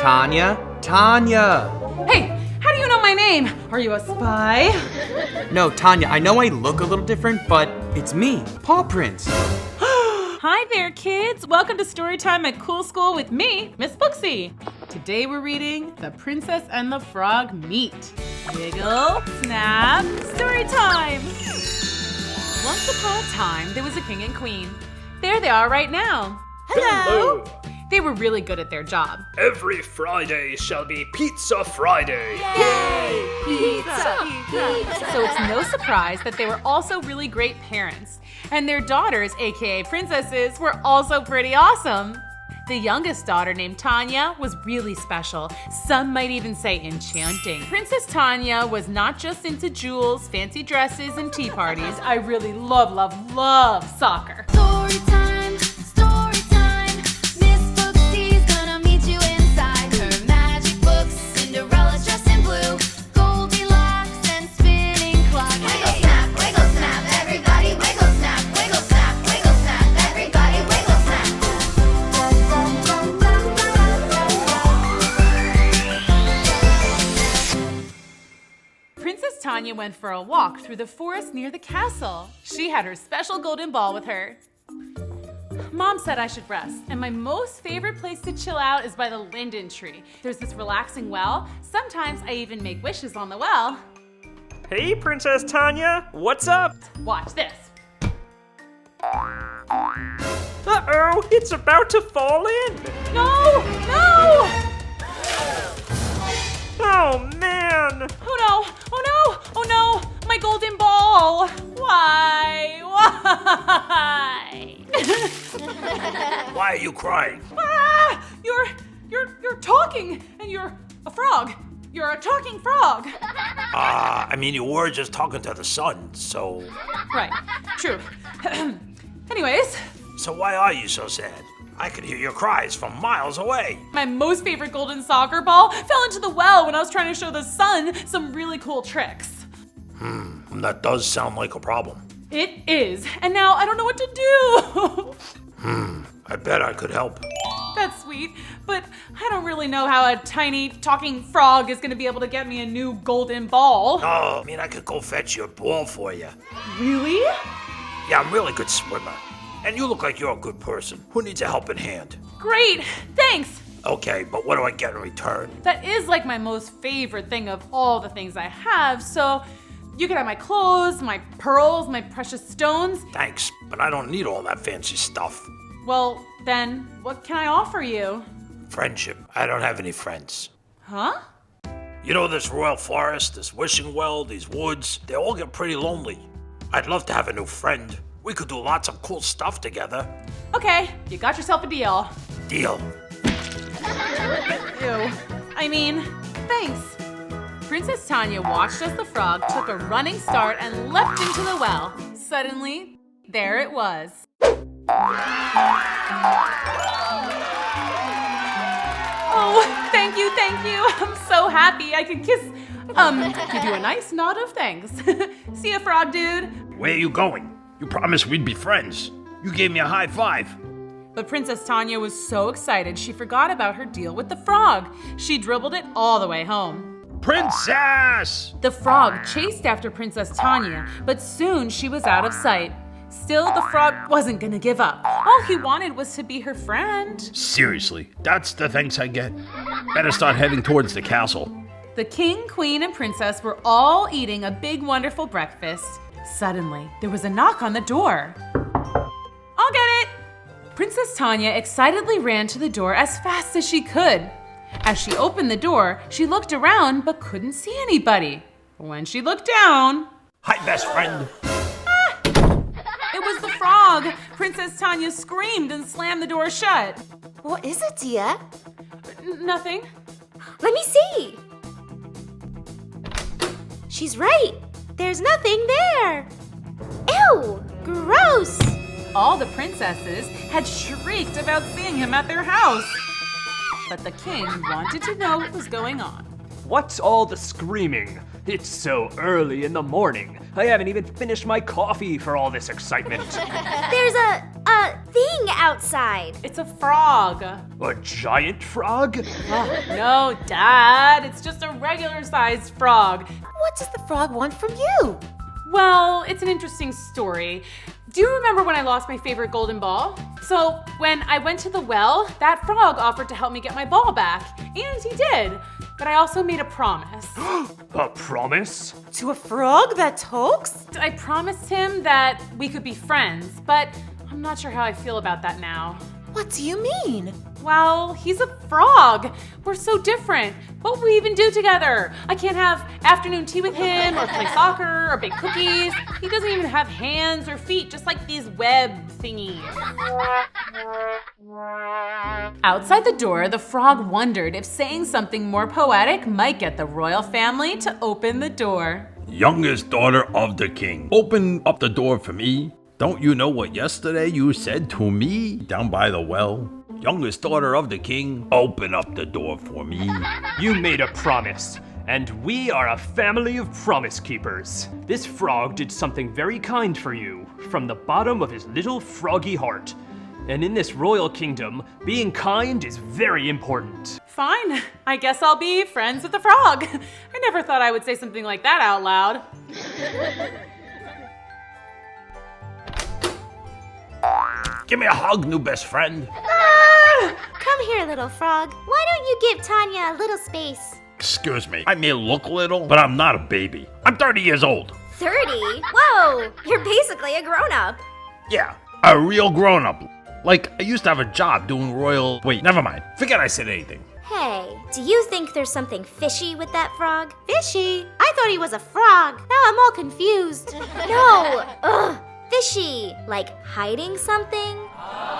Tanya? Tanya! Hey, how do you know my name? Are you a spy? No, Tanya, I know I look a little different, but it's me, Paw Prince. Hi there, kids. Welcome to Storytime at Cool School with me, Miss Booksy. Today we're reading The Princess and the Frog Meet. Wiggle, snap, story time. Once upon a time, there was a king and queen. There they are right now. Hello. They were really good at their job. Every Friday shall be Pizza Friday. Yay! Pizza! So it's no surprise that they were also really great parents. And their daughters, aka princesses, were also pretty awesome. The youngest daughter, named Tanya, was really special. Some might even say enchanting. Princess Tanya was not just into jewels, fancy dresses, and tea parties. I really love soccer. Story time, Miss Booksy's gonna meet you inside her magic books. Cinderella's dressed in blue, Goldilocks and spinning clock. Wiggle snap, everybody wiggle snap, everybody wiggle snap. Princess Tanya went for a walk through the forest near the castle. She had her special golden ball with her. Mom said I should rest, and my most favorite place to chill out is by the linden tree. There's this relaxing well. Sometimes I even make wishes on the well. Hey, Princess Tanya, what's up? Watch this. Uh-oh, it's about to fall in. No! Oh, man. Oh no! My golden ball! Why? Why are you crying? Ah! You're talking, and you're a frog. You're a talking frog. You were just talking to the sun, so... Right, true. Anyways, So why are you so sad? I could hear your cries from miles away. my most favorite golden soccer ball fell into the well when I was trying to show the sun some really cool tricks. That does sound like a problem. It is, and now I don't know what to do. I bet I could help. That's sweet, but I don't really know how a tiny talking frog is gonna be able to get me a new golden ball. I could go fetch your ball for you. Really? Yeah, I'm a really good swimmer. And you look like you're a good person who needs a helping hand. Great, thanks. Okay, but what do I get in return? That is like my most favorite thing of all the things I have, so you can have my clothes, my pearls, my precious stones. Thanks, but I don't need all that fancy stuff. Well, then, what can I offer you? Friendship. I don't have any friends. Huh? You know, this royal forest, this wishing well, these woods, they all get pretty lonely. I'd love to have a new friend. We could do lots of cool stuff together. Okay, you got yourself a deal. Deal. Ew. Thanks. Princess Tanya watched as the frog took a running start and leapt into the well. Suddenly, there it was. Oh, thank you. I'm so happy I can give you a nice nod of thanks. See ya, frog dude. Where are you going? You promised we'd be friends. You gave me a high five. But Princess Tanya was so excited she forgot about her deal with the frog. She dribbled it all the way home. Princess! The frog chased after Princess Tanya, but soon she was out of sight. Still, the frog wasn't gonna give up. All he wanted was to be her friend. Seriously, that's the thanks I get? Better start heading towards the castle. The king, queen, and princess were all eating a big, wonderful breakfast. Suddenly, there was a knock on the door. I'll get it! Princess Tanya excitedly ran to the door as fast as she could. As she opened the door, she looked around but couldn't see anybody. When she looked down, Hi, best friend. it was the frog. Princess Tanya screamed and slammed the door shut. What is it, dear? Nothing. Let me see. She's right. There's nothing there. Ew, gross. All the princesses had shrieked about seeing him at their house. But the king wanted to know what was going on. What's all the screaming? It's so early in the morning. I haven't even finished my coffee for all this excitement. There's a thing outside. It's a frog. A giant frog? Oh, no, Dad, it's just a regular-sized frog. What does the frog want from you? Well, it's an interesting story. Do you remember when I lost my favorite golden ball? So when I went to the well, that frog offered to help me get my ball back, and he did. But I also made a promise. A promise? To a frog that talks? I promised him that we could be friends, but I'm not sure how I feel about that now. What do you mean? Well, he's a frog. We're so different. What will we even do together? I can't have afternoon tea with him or play soccer or bake cookies. He doesn't even have hands or feet, just like these web thingies. Outside the door, the frog wondered if saying something more poetic might get the royal family to open the door. Youngest daughter of the king, open up the door for me. Don't you know what yesterday you said to me down by the well? Youngest daughter of the king, open up the door for me. You made a promise, and we are a family of promise keepers. This frog did something very kind for you, from the bottom of his little froggy heart. And in this royal kingdom, being kind is very important. Fine, I guess I'll be friends with the frog. I never thought I would say something like that out loud. Give me a hug, new best friend. Come here, little frog. Why don't you give Tanya a little space? Excuse me, I may look little, but I'm not a baby. I'm 30 years old. 30? Whoa, you're basically a grown-up. Yeah, a real grown-up. Like, I used to have a job doing royal... Wait, never mind. Forget I said anything. Hey, do you think there's something fishy with that frog? Fishy? I thought he was a frog. Now I'm all confused. No, ugh, fishy. Like hiding something?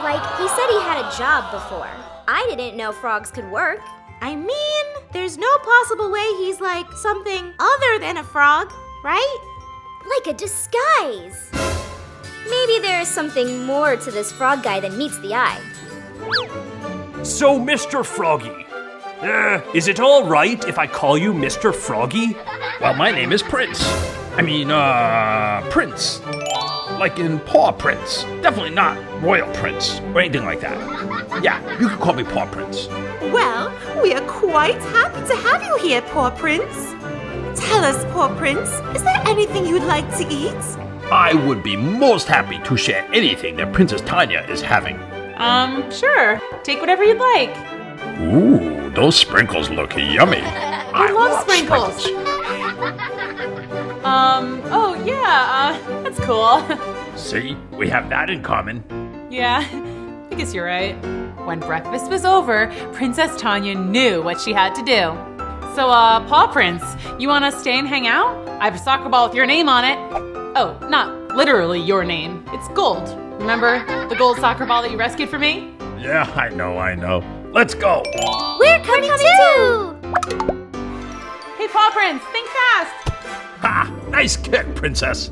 Like he said he had a job before. I didn't know frogs could work. I mean, there's no possible way he's like something other than a frog, right? Like a disguise. Maybe there is something more to this frog guy than meets the eye. So, Mr. Froggy, is it all right if I call you Mr. Froggy? Well, my name is Prince. Prince. Like in Paw Prince. Definitely not Royal Prince or anything like that. Yeah, you can call me Paw Prince. Well, we are quite happy to have you here, Paw Prince. Tell us, Paw Prince, is there anything you'd like to eat? I would be most happy to share anything that Princess Tanya is having. Sure. Take whatever you'd like. Ooh, those sprinkles look yummy. I love sprinkles. Oh yeah, that's cool. See, we have that in common. Yeah, I guess you're right. When breakfast was over, Princess Tanya knew what she had to do. So, Paw Prince, you wanna stay and hang out? I have a soccer ball with your name on it. Oh, not literally your name. It's gold. Remember the gold soccer ball that you rescued for me? Yeah, I know. Let's go. We're coming too! Hey, Paw Prince, think fast! Ha! Nice kick, Princess.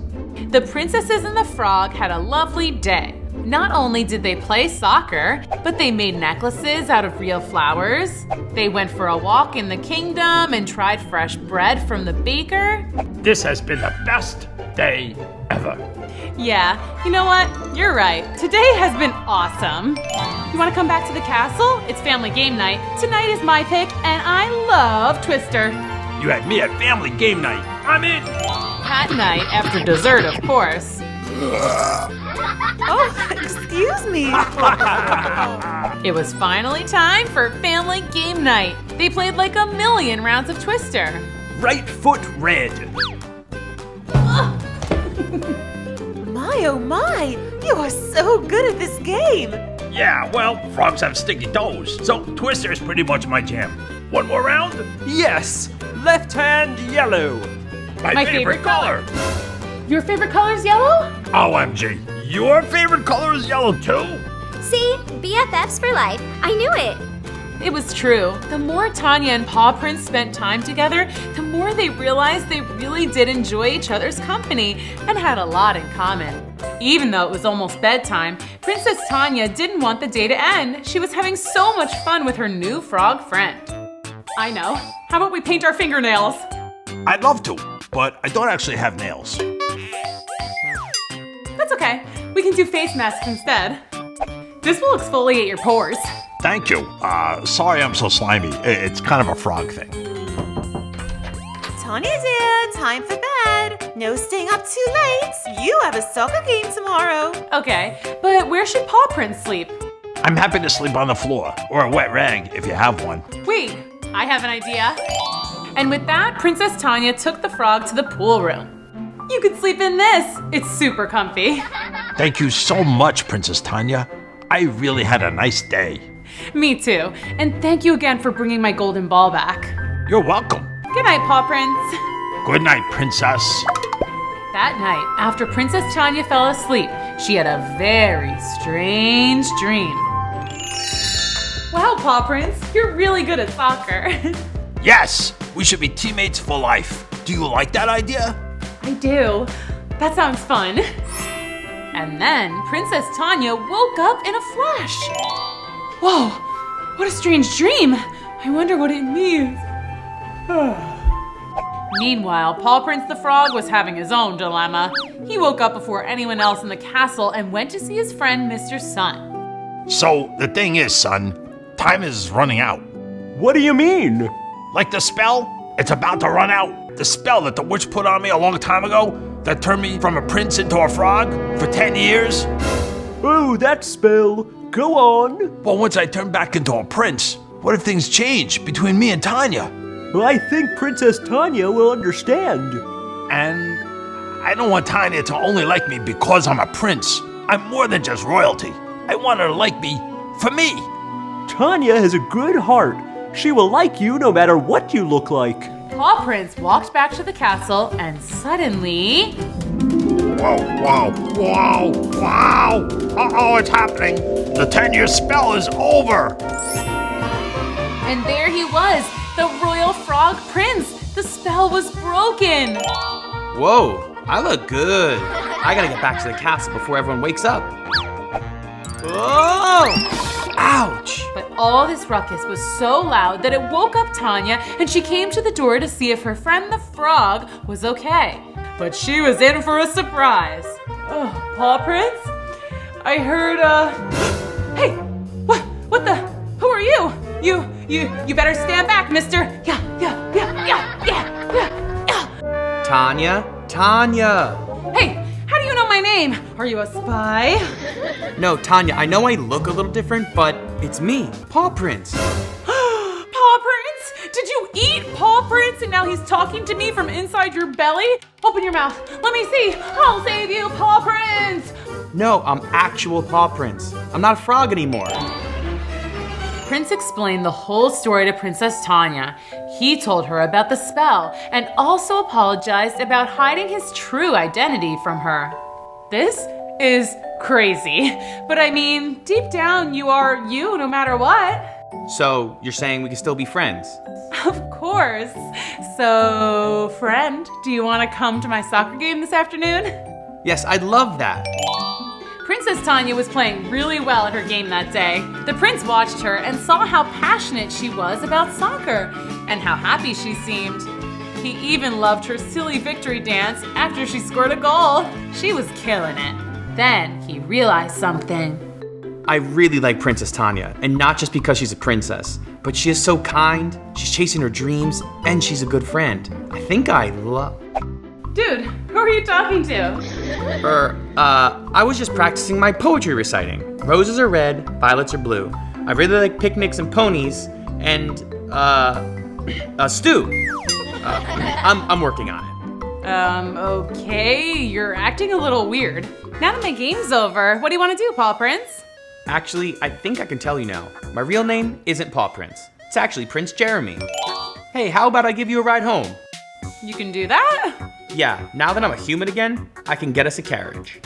The princesses and the frog had a lovely day. Not only did they play soccer, but they made necklaces out of real flowers. They went for a walk in the kingdom and tried fresh bread from the baker. This has been the best day ever. Yeah, you know what? You're right. Today has been awesome. You want to come back to the castle? It's family game night. Tonight is my pick, and I love Twister. You had me at family game night. I'm in. At night, after dessert, of course. Oh, excuse me. It was finally time for family game night. They played like a million rounds of Twister. Right foot red. My, oh my, you are so good at this game. Yeah, well, frogs have sticky toes, so Twister is pretty much my jam. One more round? Yes, left hand yellow. My favorite color. Your favorite color is yellow? OMG, your favorite color is yellow too? See, BFFs for life. I knew it. It was true. The more Tanya and Paw Prince spent time together, the more they realized they really did enjoy each other's company and had a lot in common. Even though it was almost bedtime, Princess Tanya didn't want the day to end. She was having so much fun with her new frog friend. I know, How about we paint our fingernails? I'd love to, but I don't actually have nails. That's okay. We can do face masks instead. This will exfoliate your pores. Thank you. Sorry I'm so slimy. It's kind of a frog thing. Tanya dear, time for bed. No staying up too late. You have a soccer game tomorrow. Okay, but where should Paw Prince sleep? I'm happy to sleep on the floor, or a wet rag if you have one. Wait, I have an idea. And with that, Princess Tanya took the frog to the pool room. You could sleep in this. It's super comfy. Thank you so much, Princess Tanya. I really had a nice day. Me too. And thank you again for bringing my golden ball back. You're welcome. Good night, Paw Prince. Good night, Princess. That night, after Princess Tanya fell asleep, she had a very strange dream. Wow, Paw Prince, you're really good at soccer. Yes, we should be teammates for life. Do you like that idea? I do. That sounds fun. And then Princess Tanya woke up in a flash. Whoa, what a strange dream. I wonder what it means. Meanwhile, Paw Prince the Frog was having his own dilemma. He woke up before anyone else in the castle and went to see his friend Mr. Sun. So, the thing is, son, time is running out. What do you mean? Like the spell? It's about to run out. The spell that the witch put on me a long time ago that turned me from a prince into a frog for 10 years. Oh, that spell. Go on. But once I turn back into a prince, what if things change between me and Tanya? Well, I think Princess Tanya will understand. And I don't want Tanya to only like me because I'm a prince. I'm more than just royalty. I want her to like me for me. Tanya has a good heart. She will like you no matter what you look like. Paw Prince walked back to the castle and suddenly... Whoa, whoa, whoa, wow! Uh-oh, it's happening! The 10-year spell is over! And there he was, the royal frog prince. The spell was broken. Whoa, I look good. I gotta get back to the castle before everyone wakes up. Whoa! Ouch! But all this ruckus was so loud that it woke up Tanya, and she came to the door to see if her friend the frog was okay. But she was in for a surprise. Oh, Paw Prince? I heard, Hey, what the? Who are you? You better stand back, mister. Yeah. Tanya! Hey, how do you know my name? Are you a spy? No, Tanya, I know I look a little different, but it's me, Paw Prince. Paw Prince? Did you eat Paw Prince and now he's talking to me from inside your belly? Open your mouth. Let me see. I'll save you, Paw Prince. No, I'm actual Paw Prince. I'm not a frog anymore. Prince explained the whole story to Princess Tanya. He told her about the spell and also apologized about hiding his true identity from her. This is crazy. But I mean, deep down, you are you no matter what. So, you're saying we can still be friends? Of course. So, friend, do you want to come to my soccer game this afternoon? Yes, I'd love that. Princess Tanya was playing really well at her game that day. The prince watched her and saw how passionate she was about soccer and how happy she seemed. He even loved her silly victory dance after she scored a goal. She was killing it. Then he realized something. I really like Princess Tanya, and not just because she's a princess, but she is so kind, she's chasing her dreams, and she's a good friend. I think I love... Dude, who are you talking to? I was just practicing my poetry reciting. Roses are red, violets are blue. I really like picnics and ponies, and, stew. I'm working on it. Okay, you're acting a little weird. Now that my game's over, what do you want to do, Paw Prince? Actually, I think I can tell you now. My real name isn't Paw Prince. It's actually Prince Jeremy. Hey, how about I give you a ride home? You can do that? Yeah, now that I'm a human again, I can get us a carriage.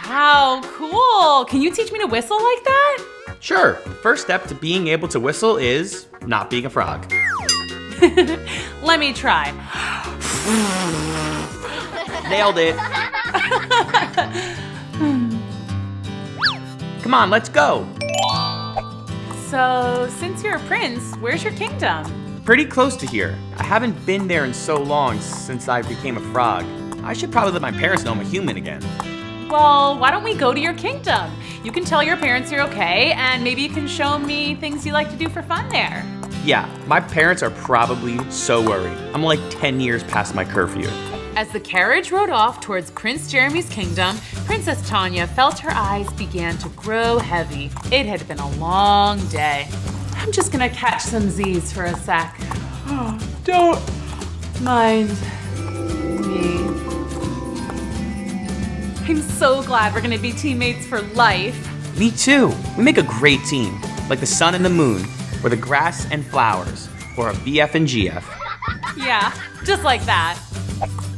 Wow, cool. Can you teach me to whistle like that? Sure, the first step to being able to whistle is not being a frog. Let me try. Nailed it. Come on, let's go. So, since you're a prince, where's your kingdom? Pretty close to here. I haven't been there in so long since I became a frog. I should probably let my parents know I'm a human again. Well, why don't we go to your kingdom? You can tell your parents you're okay, and maybe you can show me things you like to do for fun there. Yeah, my parents are probably so worried. I'm like 10 years past my curfew. As the carriage rode off towards Prince Jeremy's kingdom, Princess Tanya felt her eyes began to grow heavy. It had been a long day. I'm just gonna catch some Z's for a sec. Oh, don't mind me. I'm so glad we're gonna be teammates for life. Me too. We make a great team, like the sun and the moon, or the grass and flowers, or a BF and GF. Yeah, just like that.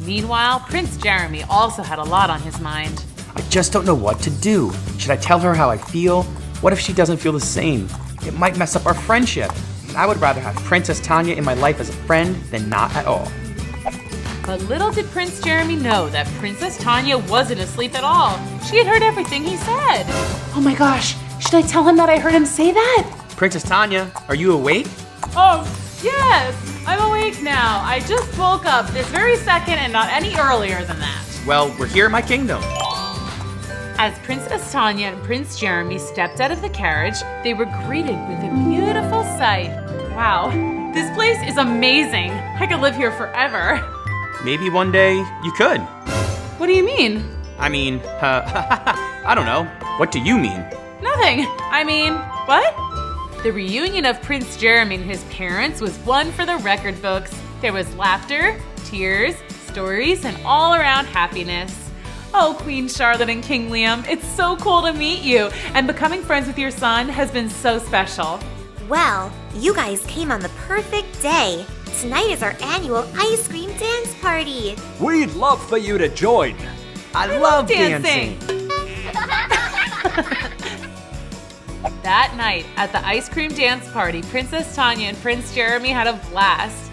Meanwhile, Prince Jeremy also had a lot on his mind. I just don't know what to do. Should I tell her how I feel? What if she doesn't feel the same? It might mess up our friendship. I would rather have Princess Tanya in my life as a friend than not at all. But little did Prince Jeremy know that Princess Tanya wasn't asleep at all. She had heard everything he said. Oh my gosh, should I tell him that I heard him say that? Princess Tanya, are you awake? Oh, yes, I'm awake now. I just woke up this very second and not any earlier than that. Well, we're here in my kingdom. As Princess Tanya and Prince Jeremy stepped out of the carriage, they were greeted with a beautiful sight. Wow, this place is amazing. I could live here forever. Maybe one day you could. What do you mean? I mean, I don't know. What do you mean? Nothing. I mean, what? The reunion of Prince Jeremy and his parents was one for the record books. There was laughter, tears, stories, and all-around happiness. Oh, Queen Charlotte and King Liam, it's so cool to meet you, and becoming friends with your son has been so special. Well, you guys came on the perfect day. Tonight is our annual ice cream dance party. We'd love for you to join. I love dancing. That night, at the ice cream dance party, Princess Tanya and Prince Jeremy had a blast.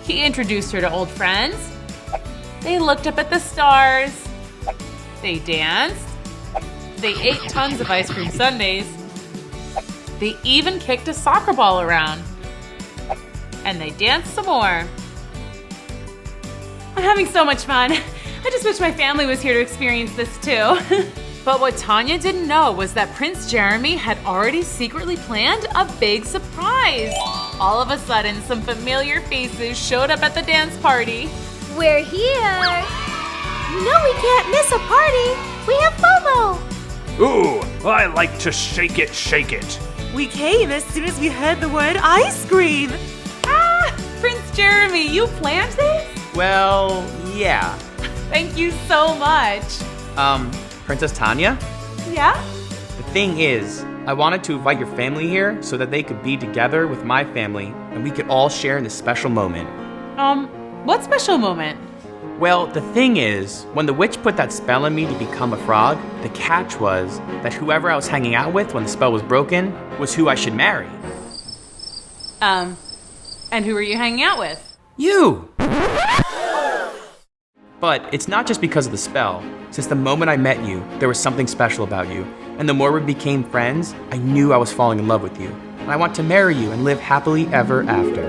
He introduced her to old friends. They looked up at the stars. They danced. They ate tons of ice cream sundaes. They even kicked a soccer ball around. And they danced some more. I'm having so much fun. I just wish my family was here to experience this too. But what Tanya didn't know was that Prince Jeremy had already secretly planned a big surprise. All of a sudden, some familiar faces showed up at the dance party. We're here. You know we can't miss a party. We have FOMO. Ooh, I like to shake it, shake it. We came as soon as we heard the word ice cream. Ah, Prince Jeremy, you planned this? Well, yeah. Thank you so much. Princess Tanya? Yeah? The thing is, I wanted to invite your family here so that they could be together with my family and we could all share in this special moment. What special moment? Well, the thing is, when the witch put that spell on me to become a frog, the catch was that whoever I was hanging out with when the spell was broken was who I should marry. And who were you hanging out with? You! But it's not just because of the spell. Since the moment I met you, there was something special about you. And the more we became friends, I knew I was falling in love with you. And I want to marry you and live happily ever after.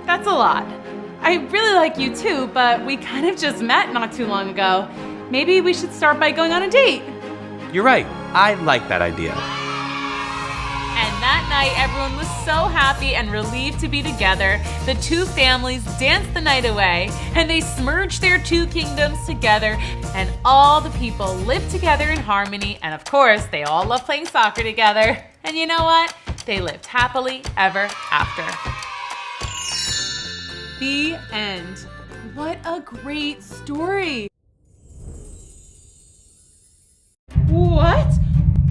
That's a lot. I really like you too, but we kind of just met not too long ago. Maybe we should start by going on a date. You're right. I like that idea. And that night, everyone was so happy and relieved to be together. The two families danced the night away, and they merged their two kingdoms together, and all the people lived together in harmony, and of course, they all love playing soccer together. And you know what? They lived happily ever after. The end. What a great story. What?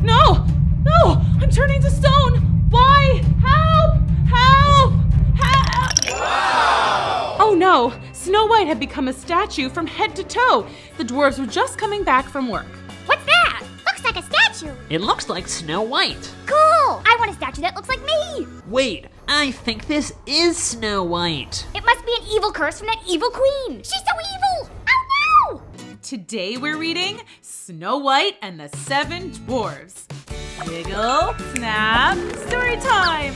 No! No! I'm turning to stone! Why? Help! Help! Help! Wow! Oh no! Snow White had become a statue from head to toe. The dwarves were just coming back from work. What's that? Looks like a statue. It looks like Snow White. Cool! I want a statue that looks like me. Wait, I think this is Snow White. It must be an evil curse from that evil queen. She's so evil. Oh no! Today we're reading Snow White and the Seven Dwarfs. Wiggle, snap, story time!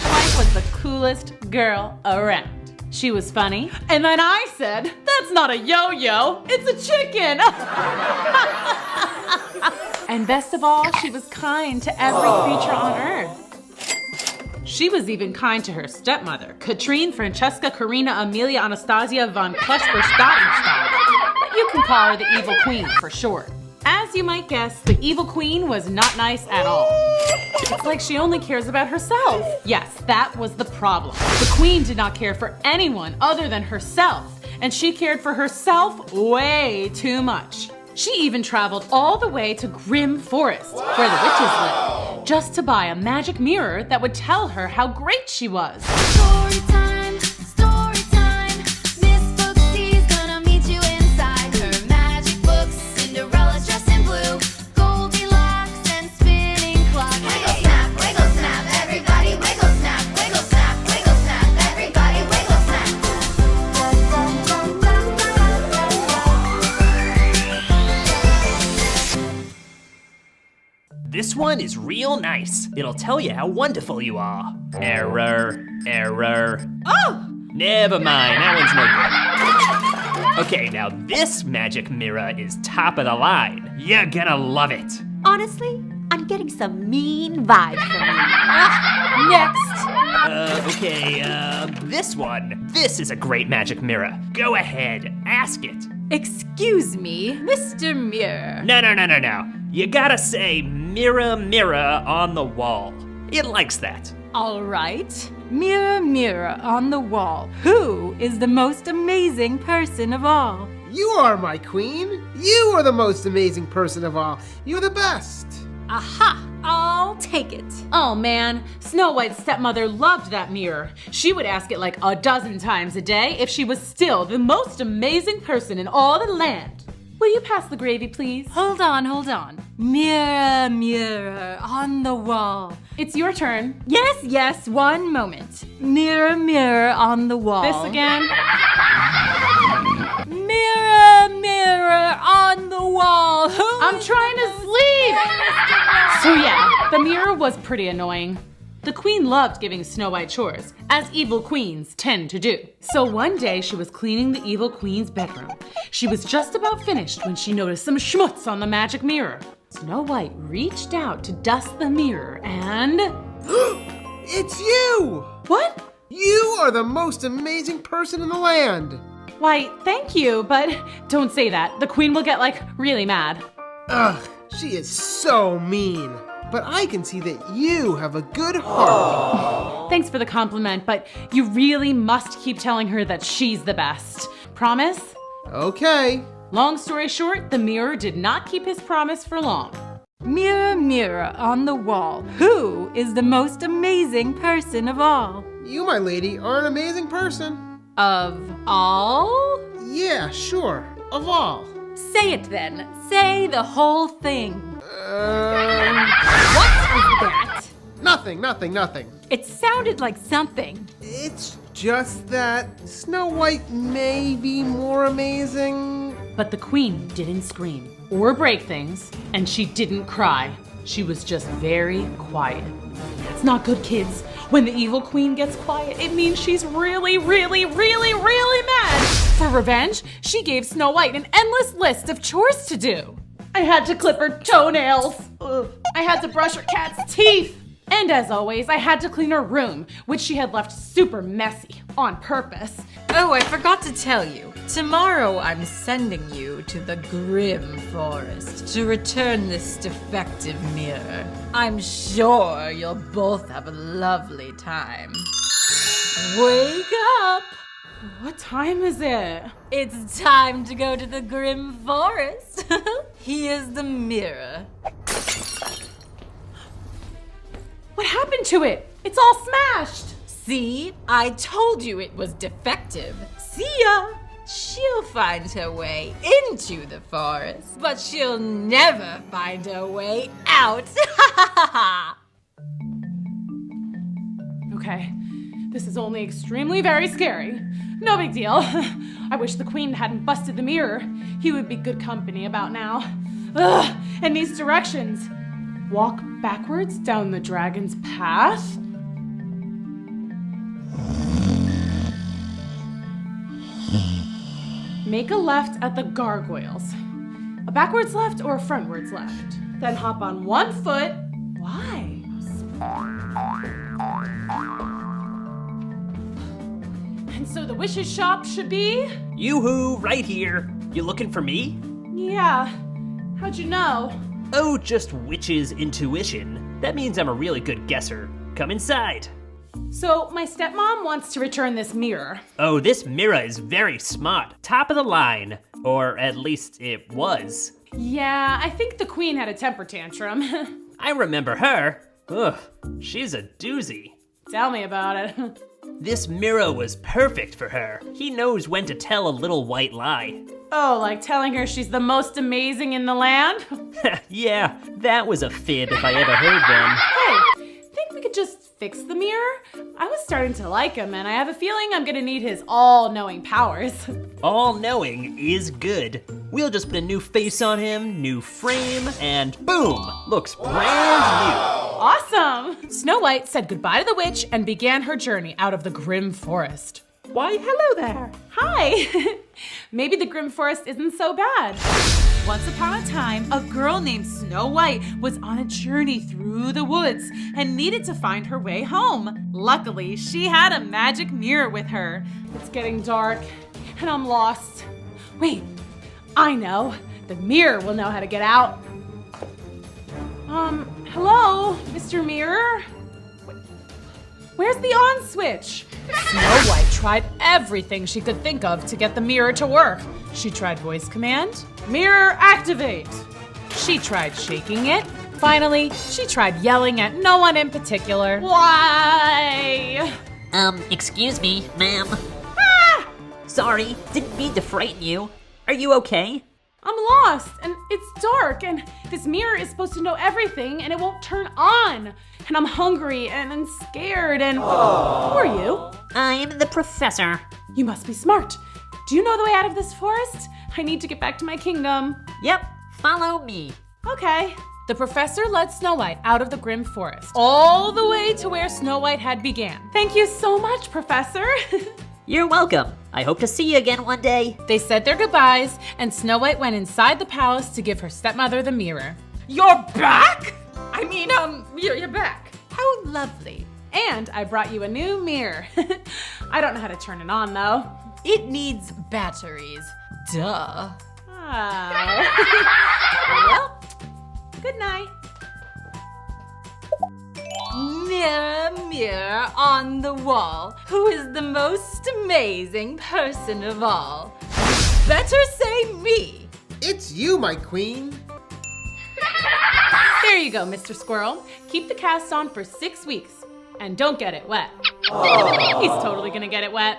Mike was the coolest girl around. She was funny, and then I said, "That's not a yo-yo, it's a chicken!" And best of all, she was kind to every creature on earth. She was even kind to her stepmother, Katrine Francesca Karina Amelia Anastasia von Kleschberstadenstadt. But you can call her the Evil Queen for short. As you might guess, the Evil Queen was not nice at all. It's like she only cares about herself. Yes, that was the problem. The Queen did not care for anyone other than herself, and she cared for herself way too much. She even traveled all the way to Grim Forest, where the witches live, just to buy a magic mirror that would tell her how great she was. Story time, Miss Booksy's gonna meet you inside her magic books. Cinderella's dressed in blue, Goldilocks and spinning clock. Wiggle snap, everybody wiggle snap, everybody wiggle snap. This one is real nice. It'll tell you how wonderful you are. Error. Oh! Never mind, that one's no good. Okay, now this magic mirror is top of the line. You're gonna love it. Honestly, I'm getting some mean vibes from you. Next. This one. This is a great magic mirror. Go ahead, ask it. Excuse me, Mr. Mirror. No. You gotta say, mirror, mirror on the wall. It likes that. All right. Mirror, mirror on the wall, who is the most amazing person of all? You are my queen. You are the most amazing person of all. You're the best. Aha! I'll take it. Oh man, Snow White's stepmother loved that mirror. She would ask it like a dozen times a day if she was still the most amazing person in all the land. Will you pass the gravy, please? Hold on. Mirror, mirror on the wall. It's your turn. Yes, one moment. Mirror, mirror on the wall. This again. Mirror, mirror on the wall. I'm trying to sleep. So yeah, the mirror was pretty annoying. The queen loved giving Snow White chores, as evil queens tend to do. So one day she was cleaning the evil queen's bedroom. She was just about finished when she noticed some schmutz on the magic mirror. Snow White reached out to dust the mirror and... It's you! What? You are the most amazing person in the land. Why, thank you, but don't say that. The queen will get, really mad. Ugh, she is so mean. But I can see that you have a good heart. Thanks for the compliment, but you really must keep telling her that she's the best. Promise? Okay. Long story short, the mirror did not keep his promise for long. Mirror, mirror on the wall, who is the most amazing person of all? You, my lady, are an amazing person. Of all? Yeah, sure. Of all. Say it then. Say the whole thing. What is that? Nothing. It sounded like something. It's just that Snow White may be more amazing. But the queen didn't scream or break things, and she didn't cry. She was just very quiet. That's not good, kids. When the evil queen gets quiet, it means she's really mad. For revenge, she gave Snow White an endless list of chores to do. I had to clip her toenails. Ugh. I had to brush her cat's teeth. And as always, I had to clean her room, which she had left super messy on purpose. Oh, I forgot to tell you. Tomorrow I'm sending you to the Grim Forest to return this defective mirror. I'm sure you'll both have a lovely time. Wake up! What time is it? It's time to go to the Grim Forest. Here's the mirror. What happened to it? It's all smashed. See? I told you it was defective. See ya! She'll find her way into the forest, but she'll never find her way out. Okay, this is only extremely very scary. No big deal. I wish the queen hadn't busted the mirror. He would be good company about now. Ugh, and these directions. Walk backwards down the dragon's path. Make a left at the gargoyles. A backwards left or a frontwards left. Then hop on one foot. Why? And so the wishes shop should be? Yoo-hoo, right here. You looking for me? Yeah. How'd you know? Oh, just witch's intuition. That means I'm a really good guesser. Come inside. So my stepmom wants to return this mirror. Oh, this mirror is very smart. Top of the line. Or at least it was. Yeah, I think the queen had a temper tantrum. I remember her. Ugh, she's a doozy. Tell me about it. This mirror was perfect for her. He knows when to tell a little white lie. Oh, like telling her she's the most amazing in the land? Yeah, that was a fib if I ever heard one. Hey, think we could just fix the mirror? I was starting to like him, and I have a feeling I'm gonna need his all-knowing powers. All-knowing is good. We'll just put a new face on him, new frame, and boom! Looks brand new. Awesome! Snow White said goodbye to the witch and began her journey out of the grim forest. Why, hello there. Hi! Maybe the grim forest isn't so bad. Once upon a time, a girl named Snow White was on a journey through the woods and needed to find her way home. Luckily, she had a magic mirror with her. It's getting dark, and I'm lost. Wait, I know. The mirror will know how to get out. Hello, Mr. Mirror? Where's the on switch? Snow White tried everything she could think of to get the mirror to work. She tried voice command, mirror activate. She tried shaking it. Finally, she tried yelling at no one in particular. Why? Excuse me, ma'am. Ah! Sorry, didn't mean to frighten you. Are you okay? I'm lost, and it's dark, and this mirror is supposed to know everything, and it won't turn on. And I'm hungry, and scared, and... Who are you? I'm the professor. You must be smart. Do you know the way out of this forest? I need to get back to my kingdom. Yep, follow me. Okay. The professor led Snow White out of the grim forest, all the way to where Snow White had began. Thank you so much, Professor. You're welcome. I hope to see you again one day. They said their goodbyes, and Snow White went inside the palace to give her stepmother the mirror. You're back? I mean, you're back. How lovely. And I brought you a new mirror. I don't know how to turn it on, though. It needs batteries. Duh. Oh. Well, good night. Mirror, mirror on the wall, who is the most amazing person of all? Better say me. It's you, my queen. There you go, Mr. Squirrel. Keep the cast on for 6 weeks. And don't get it wet. He's totally gonna get it wet.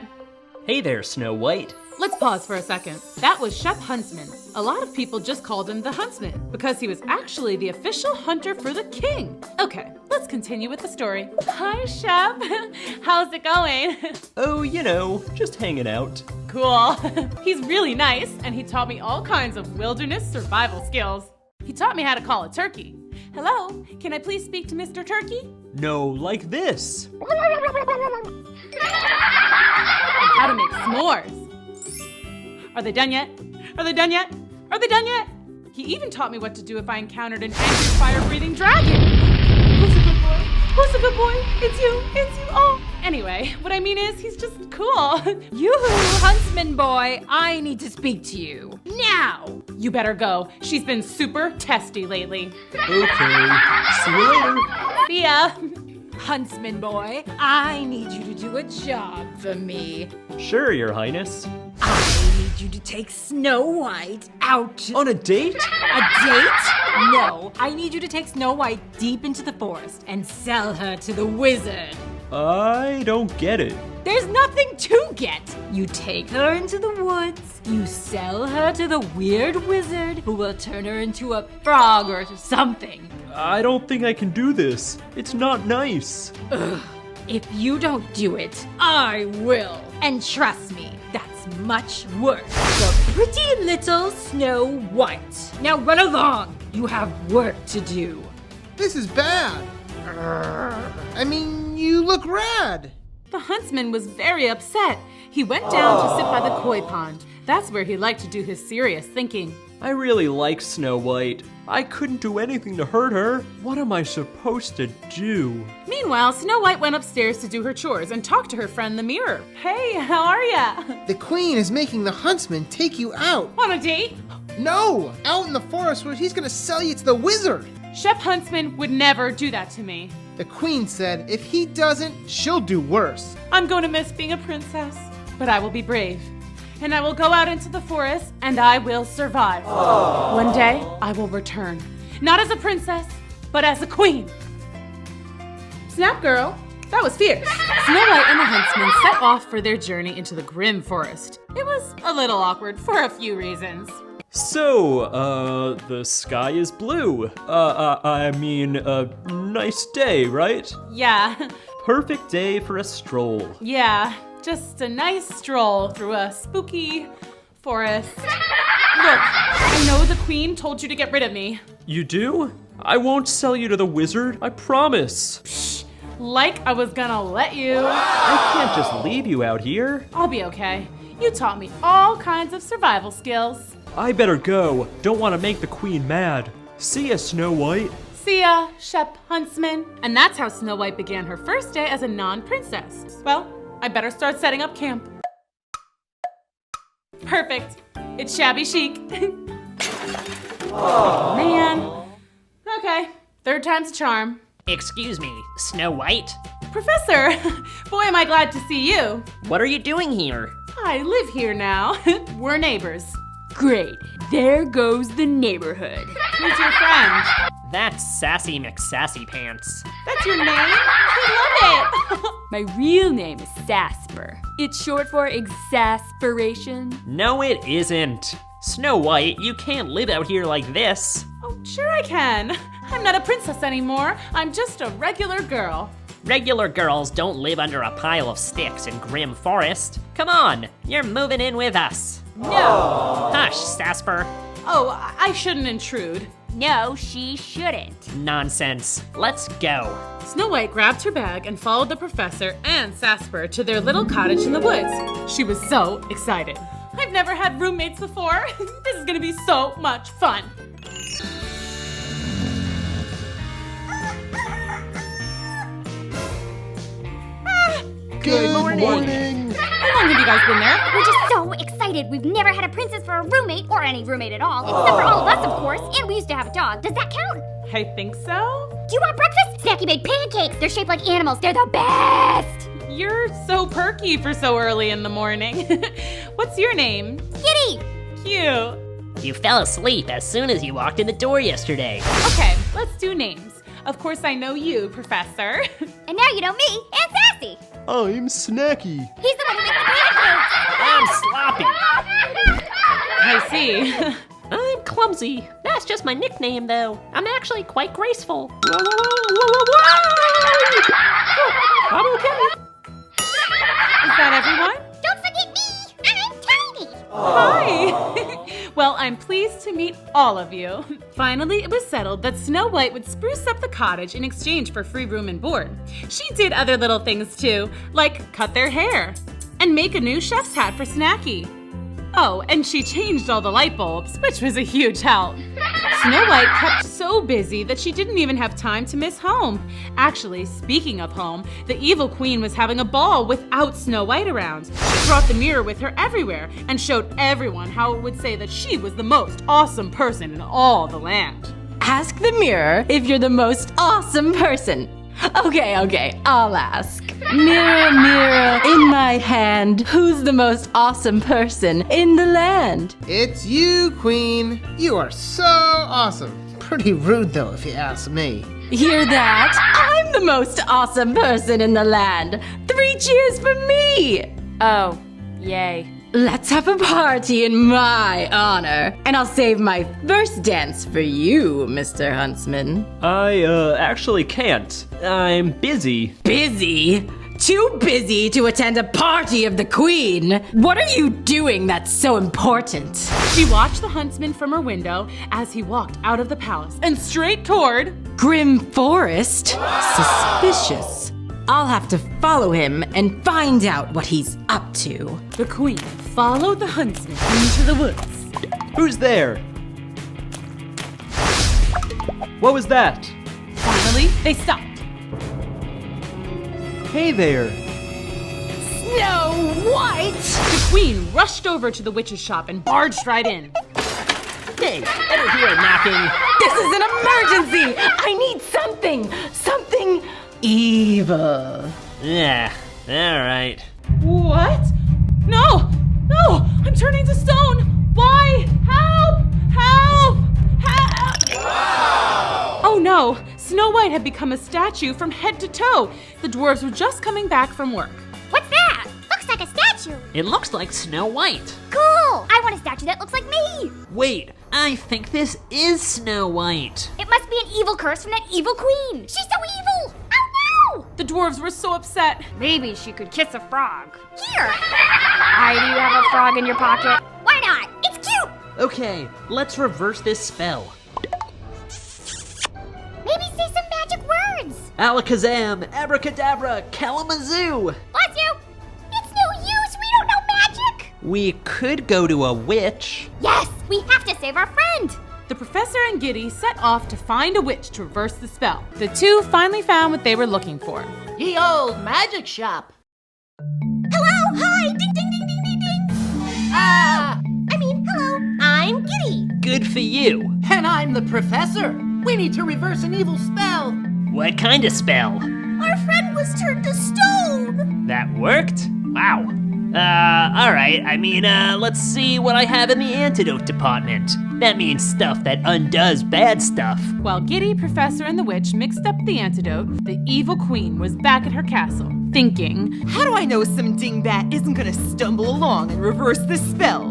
Hey there, Snow White. Let's pause for a second. That was Shep Huntsman. A lot of people just called him the Huntsman because he was actually the official hunter for the king. Okay, let's continue with the story. Hi, Shep. How's it going? Oh, you know, just hanging out. Cool. He's really nice, and he taught me all kinds of wilderness survival skills. He taught me how to call a turkey. Hello, can I please speak to Mr. Turkey? No, like this. And how to make s'mores. Are they done yet? Are they done yet? Are they done yet? He even taught me what to do if I encountered an angry fire-breathing dragon. Who's a good boy? Who's a good boy? It's you. It's you. Oh. Anyway, what I mean is he's just cool. Yoo-hoo, Huntsman boy, I need to speak to you. Now! You better go. She's been super testy lately. Okay, see you later. See ya. Huntsman boy, I need you to do a job for me. Sure, Your Highness. I need you to take Snow White out. On a date? A date? No, I need you to take Snow White deep into the forest and sell her to the wizard. I don't get it. There's nothing to get. You take her into the woods, you sell her to the weird wizard who will turn her into a frog or something. I don't think I can do this. It's not nice. Ugh. If you don't do it, I will. And trust me, that's much worse for pretty little Snow White. Now run along. You have work to do. This is bad. I mean, you look rad. The huntsman was very upset. He went down to sit by the koi pond. That's where he liked to do his serious thinking. I really like Snow White. I couldn't do anything to hurt her. What am I supposed to do? Meanwhile, Snow White went upstairs to do her chores and talk to her friend the mirror. Hey, how are ya? The queen is making the huntsman take you out. On a date? No, out in the forest where he's gonna sell you to the wizard. Chef Huntsman would never do that to me. The queen said if he doesn't, she'll do worse. I'm going to miss being a princess, but I will be brave. And I will go out into the forest and I will survive. One day, I will return. Not as a princess, but as a queen. Snap, girl. That was fierce. Snow White and the huntsman set off for their journey into the grim forest. It was a little awkward for a few reasons. So, the sky is blue. Nice day, right? Yeah, Perfect day for a stroll. yeah. Just a nice stroll through a spooky forest. Look, I know the queen told you to get rid of me. You do? I won't sell you to the wizard, I promise. Like I was gonna let you. I can't just leave you out here. I'll be okay. You taught me all kinds of survival skills. I better go. Don't want to make the queen mad. See ya, Snow White. See ya, Shep Huntsman. And that's how Snow White began her first day as a non-princess. Well, I better start setting up camp. Perfect. It's shabby chic. Oh, man. Okay, third time's a charm. Excuse me, Snow White? Professor, boy am I glad to see you. What are you doing here? I live here now. We're neighbors. Great, there goes the neighborhood. Who's your friend? That's Sassy McSassy Pants. That's your name? I love it. My real name is Sasper. It's short for exasperation. No, it isn't. Snow White, you can't live out here like this. Oh, sure I can. I'm not a princess anymore. I'm just a regular girl. Regular girls don't live under a pile of sticks in Grim Forest. Come on, you're moving in with us. No. Hush, Sasper. Oh, I shouldn't intrude. No, she shouldn't. Nonsense. Let's go. Snow White grabbed her bag and followed the professor and Sasper to their little cottage in the woods. She was so excited. I've never had roommates before. This is gonna be so much fun. Good morning. How long have you guys been there? We're just so excited. We've never had a princess for a roommate, or any roommate at all. Except for all of us, of course. And we used to have a dog. Does that count? I think so. Do you want breakfast? Snacky made pancakes. They're shaped like animals. They're the best. You're so perky for so early in the morning. What's your name? Kitty. Cute. You fell asleep as soon as you walked in the door yesterday. Okay, let's do names. Of course I know you, Professor. And now you know me and Sassy. I'm Snacky. He's the one who makes the pancakes. I'm sloppy. I see. I'm clumsy. That's just my nickname, though. I'm actually quite graceful. I'm okay. Is that everyone? Don't forget me. I'm tiny. Hi! Well, I'm pleased to meet all of you. Finally, it was settled that Snow White would spruce up the cottage in exchange for free room and board. She did other little things too, like cut their hair and make a new chef's hat for Snacky. Oh, and she changed all the light bulbs, which was a huge help. Snow White kept so busy that she didn't even have time to miss home. Actually, speaking of home, the evil queen was having a ball without Snow White around. She brought the mirror with her everywhere and showed everyone how it would say that she was the most awesome person in all the land. Ask the mirror if you're the most awesome person. Okay, I'll ask. Mirror, mirror in my hand, who's the most awesome person in the land? It's you, Queen. You are so awesome. Pretty rude, though, if you ask me. Hear that? I'm the most awesome person in the land. 3 cheers for me! Oh, yay. Let's have a party in my honor, and I'll save my first dance for you, Mr. Huntsman. I actually can't. I'm busy. Busy? Too busy to attend a party of the queen. What are you doing that's so important? She watched the huntsman from her window as he walked out of the palace and straight toward Grim Forest? Suspicious. I'll have to follow him and find out what he's up to. the queen. Followed the huntsman into the woods. Who's there? What was that? Finally, they stopped. Hey there. Snow White! The queen rushed over to the witch's shop and barged right in. Hey, over here knocking. This is an emergency! I need something evil. Yeah, alright. What? No! No! I'm turning to stone! Why? Help! Help! Help! Wow! Oh no! Snow White had become a statue from head to toe. The dwarves were just coming back from work. What's that? Looks like a statue. It looks like Snow White. Cool! I want a statue that looks like me. Wait, I think this is Snow White. It must be an evil curse from that evil queen. She's so evil. Oh no! The dwarves were so upset. Maybe she could kiss a frog. Here! Why do you have a frog in your pocket? Why not? It's cute! Okay, let's reverse this spell. Maybe say some magic words. Alakazam, abracadabra, kalamazoo. Bless you! It's no use, we don't know magic! We could go to a witch. Yes, we have to save our friend! The professor and Giddy set off to find a witch to reverse the spell. The two finally found what they were looking for. Ye old magic shop. Hello, hi, ding ding ding ding ding ding! Hello, I'm Giddy. Good for you. And I'm the professor. We need to reverse an evil spell. What kind of spell? Our friend was turned to stone! That worked? Wow. Alright, let's see what I have in the antidote department. That means stuff that undoes bad stuff. While Giddy, Professor, and the witch mixed up the antidote, the evil queen was back at her castle, thinking, How do I know some dingbat isn't gonna stumble along and reverse this spell?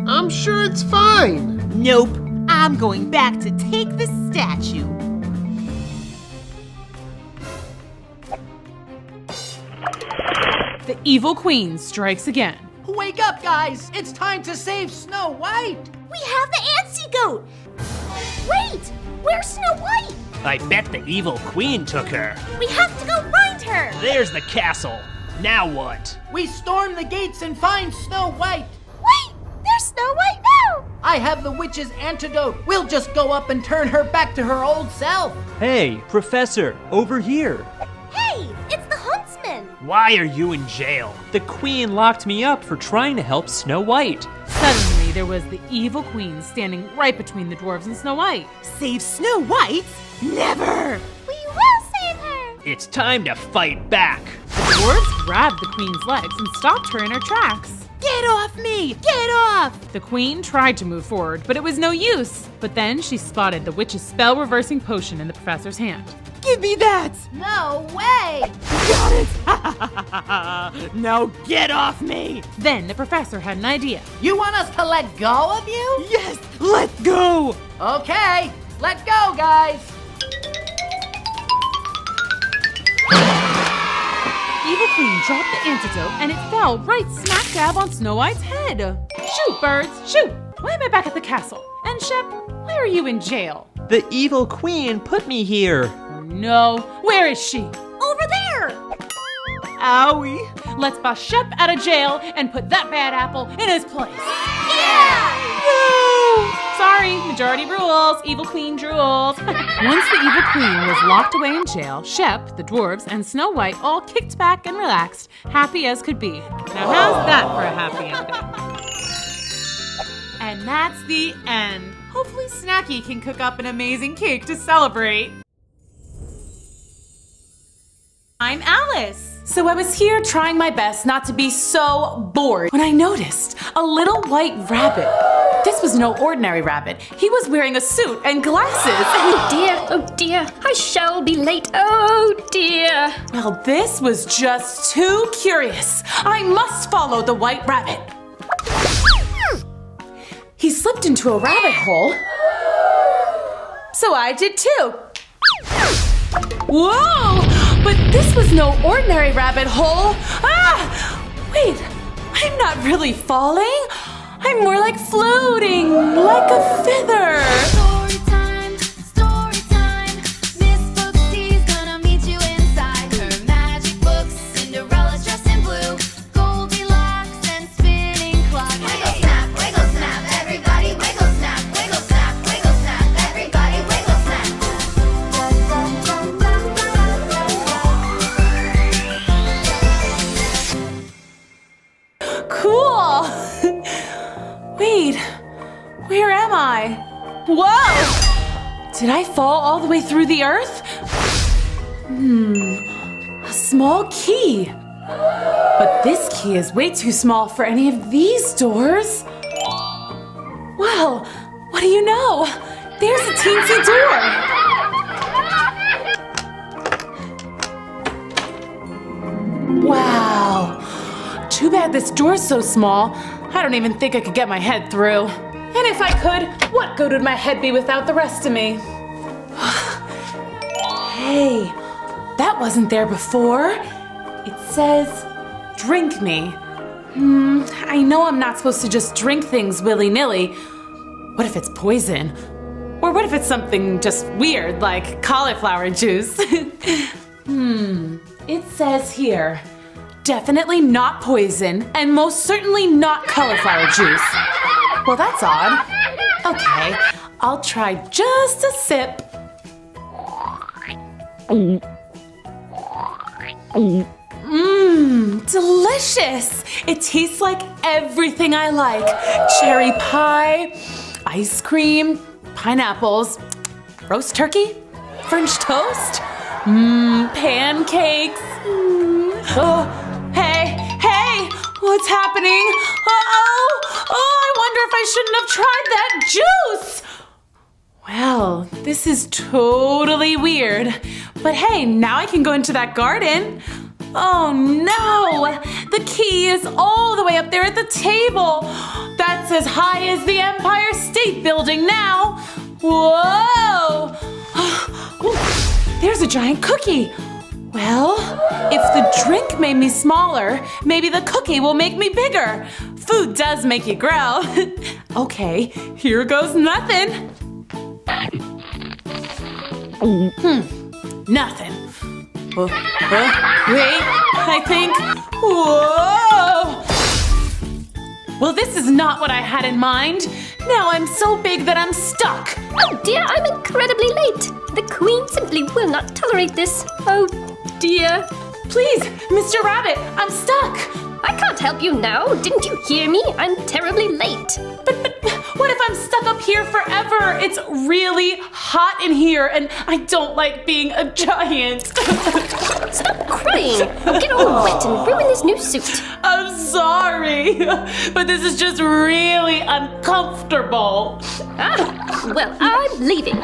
I'm sure it's fine. Nope. I'm going back to take the statue. the evil queen strikes again. Wake up, guys. It's time to save Snow White. We have the antidote! Wait! Where's Snow White? I bet the evil queen took her. We have to go find her! There's the castle. Now what? We storm the gates and find Snow White. Wait! There's Snow White now! I have the witch's antidote. We'll just go up and turn her back to her old self. Hey, Professor, over here. Hey! It's the huntsman! Why are you in jail? The queen locked me up for trying to help Snow White. Suddenly, there was the evil queen standing right between the dwarves and Snow White. Save Snow White? Never! We will save her! It's time to fight back. The dwarves grabbed the queen's legs and stopped her in her tracks. Get off me! Get off! The queen tried to move forward, but it was no use. But then she spotted the witch's spell-reversing potion in the professor's hand. Give me that! No way! Got it! Now get off me! Then the professor had an idea. You want us to let go of you? Yes, let go! Okay, let go, guys. Evil queen dropped the antidote and it fell right smack dab on Snow White's head. Shoot, birds, shoot! Why am I back at the castle? And Shep, why are you in jail? The evil queen put me here. No, where is she? Over there! Owie! Let's bust Shep out of jail and put that bad apple in his place. Yeah! Sorry, majority rules, evil queen rules. Once the evil queen was locked away in jail, Shep, the dwarves, and Snow White all kicked back and relaxed, happy as could be. Now how's that for a happy ending? And that's the end. Hopefully Snacky can cook up an amazing cake to celebrate. I'm Alice. So I was here trying my best not to be so bored when I noticed a little white rabbit. This was no ordinary rabbit. He was wearing a suit and glasses. Oh dear, I shall be late. Oh dear. Well, this was just too curious. I must follow the white rabbit. He slipped into a rabbit hole. So I did too. Whoa! But this was no ordinary rabbit hole. Wait, I'm not really falling. I'm more like floating, like a feather. Storytime, storytime. Miss Booksy's gonna meet you inside her magic books. Cinderella's dressed in blue, Goldilocks and spinning clock. Wiggle snap, everybody wiggle snap, everybody wiggle snap. Cool. Wait, where am I? Whoa! Did I fall all the way through the earth? A small key. But this key is way too small for any of these doors. Well, what do you know? There's a teensy door. Wow. Too bad this door's so small. I don't even think I could get my head through. And if I could, what good would my head be without the rest of me? Hey, that wasn't there before. It says, drink me. I know I'm not supposed to just drink things willy-nilly. What if it's poison? Or what if it's something just weird, like cauliflower juice? It says here, definitely not poison, and most certainly not cauliflower juice. Well, that's odd. Okay, I'll try just a sip. Delicious! It tastes like everything I like. Cherry pie, ice cream, pineapples, roast turkey, French toast, pancakes. Oh, hey, what's happening? I wonder if I shouldn't have tried that juice. Well, this is totally weird. But hey, now I can go into that garden. Oh no! The key is all the way up there at the table. That's as high as the Empire State Building now. Whoa! There's a giant cookie. Well, if the drink made me smaller, maybe the cookie will make me bigger. Food does make you grow. Okay, here goes nothing. Nothing. Wait, I think. Whoa! Well, this is not what I had in mind. Now I'm so big that I'm stuck. Oh dear, I'm incredibly late. The Queen simply will not tolerate this. Oh dear. Please, Mr. Rabbit, I'm stuck. I can't help you now. Didn't you hear me? I'm terribly late. But what if I'm stuck up here forever? It's really hot in here, and I don't like being a giant. Stop crying. I'll get all wet and ruin this new suit. I'm sorry, but this is just really uncomfortable. Well, I'm leaving.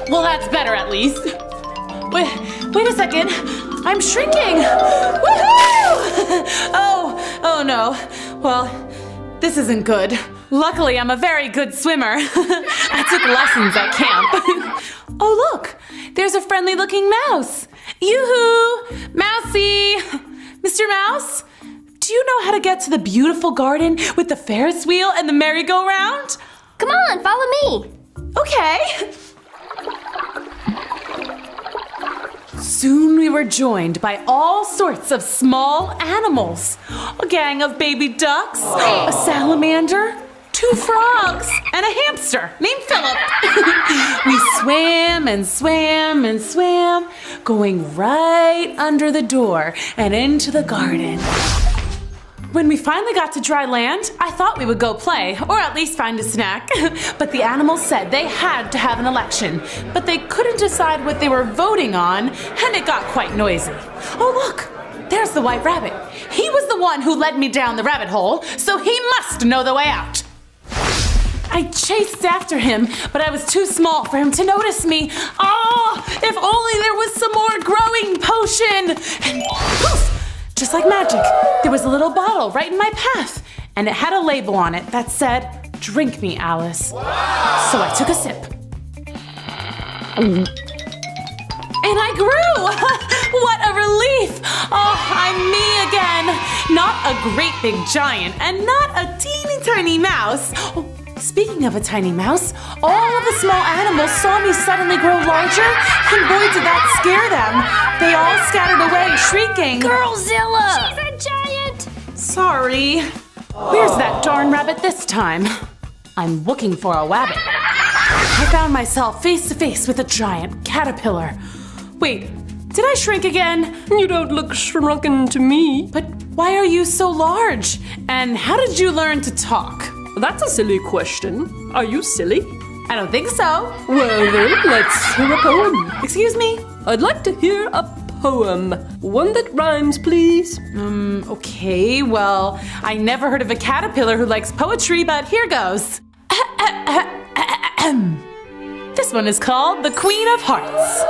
Well, that's better at least. Wait a second. I'm shrinking. Woohoo! Oh no. Well, this isn't good. Luckily, I'm a very good swimmer. I took lessons at camp. Oh, look. There's a friendly-looking mouse. Yoo-hoo! Mousy! Mr. Mouse? Do you know how to get to the beautiful garden with the Ferris wheel and the merry-go-round? Come on, follow me. Okay. Soon we were joined by all sorts of small animals. A gang of baby ducks, a salamander, 2 frogs, and a hamster named Philip. We swam and swam and swam, going right under the door and into the garden. When we finally got to dry land, I thought we would go play, or at least find a snack. But the animals said they had to have an election, but they couldn't decide what they were voting on, and it got quite noisy. Oh look, there's the white rabbit. He was the one who led me down the rabbit hole, so he must know the way out. I chased after him, but I was too small for him to notice me. Oh, if only there was some more growing potion! And poof! Just like magic, there was a little bottle right in my path, and it had a label on it that said, "Drink me, Alice." Wow. So I took a sip. And I grew! What a relief! Oh, I'm me again! Not a great big giant and not a teeny tiny mouse. Oh, speaking of a tiny mouse, all of the small animals saw me suddenly grow larger, and boy did that scare them. They all scattered away, shrieking, Girlzilla! She's a giant! Sorry. Where's that darn rabbit this time? I'm looking for a wabbit. I found myself face to face with a giant caterpillar. Wait, did I shrink again? You don't look shrunken to me. But why are you so large? And how did you learn to talk? That's a silly question. Are you silly? I don't think so. Well then, let's hear a poem. Excuse me? I'd like to hear a poem. One that rhymes, please. Okay, well, I never heard of a caterpillar who likes poetry, but here goes. This one is called The Queen of Hearts.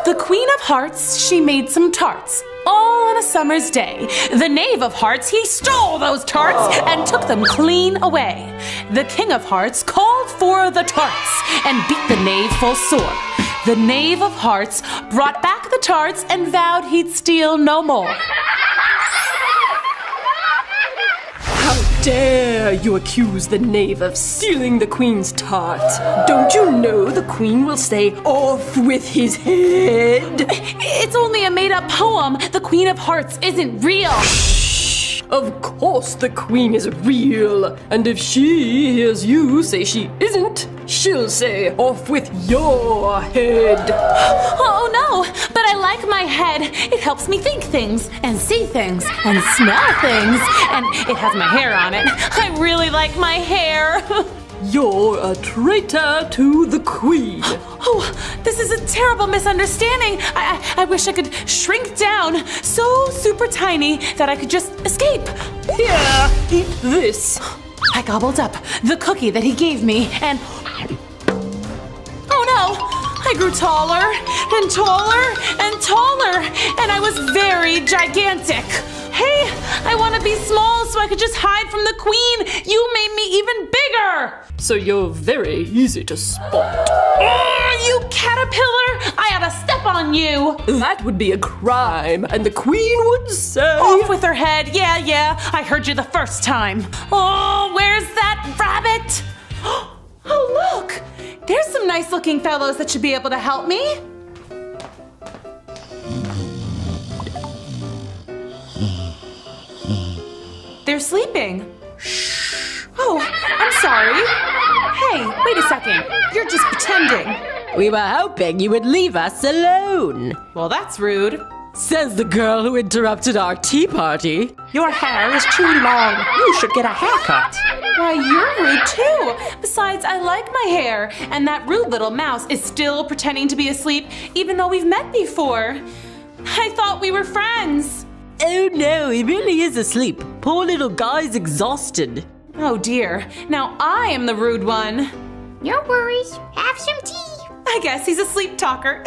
The Queen of Hearts, she made some tarts, all on a summer's day. The Knave of Hearts, he stole those tarts and took them clean away. The King of Hearts called for the tarts and beat the knave full sore. The Knave of Hearts brought back the tarts and vowed he'd steal no more. How dare you accuse the knave of stealing the queen's tart? Don't you know the queen will say, off with his head? It's only a made-up poem. The Queen of Hearts isn't real. Of course the queen is real. And if she hears you say she isn't, she'll say, off with your head. Oh no, but I like my head. It helps me think things and see things and smell things. And it has my hair on it. I really like my hair. You're a traitor to the queen. Oh, this is a terrible misunderstanding. I wish I could shrink down so super tiny that I could just escape. Here, eat this. I gobbled up the cookie that he gave me and... Oh no! I grew taller and taller and taller, and I was very gigantic. Hey, I want to be small so I could just hide from the queen. You made me even bigger. So you're very easy to spot. You caterpillar! I ought to step on you. That would be a crime, and the queen would say... Off with her head. Yeah, I heard you the first time. Oh, where's that rabbit? Oh, look! There's some nice-looking fellows that should be able to help me. They're sleeping. Shh. Oh, I'm sorry. Hey, wait a second. You're just pretending. We were hoping you would leave us alone. Well, that's rude. Says the girl who interrupted our tea party. Your hair is too long. You should get a haircut. Why, you're rude too. Besides, I like my hair. And that rude little mouse is still pretending to be asleep, even though we've met before. I thought we were friends. Oh no, he really is asleep. Poor little guy's exhausted. Oh dear. Now I am the rude one. No worries. Have some tea. I guess he's a sleep talker.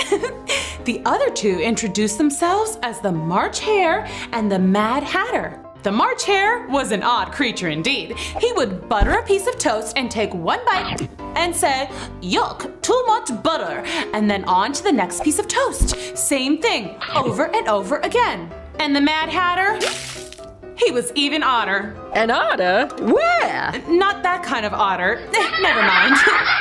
The other two introduced themselves as the March Hare and the Mad Hatter. The March Hare was an odd creature indeed. He would butter a piece of toast and take one bite and say, yuck, too much butter, and then on to the next piece of toast. Same thing, over and over again. And the Mad Hatter? He was even odder. An otter? Where? Not that kind of otter. Never mind.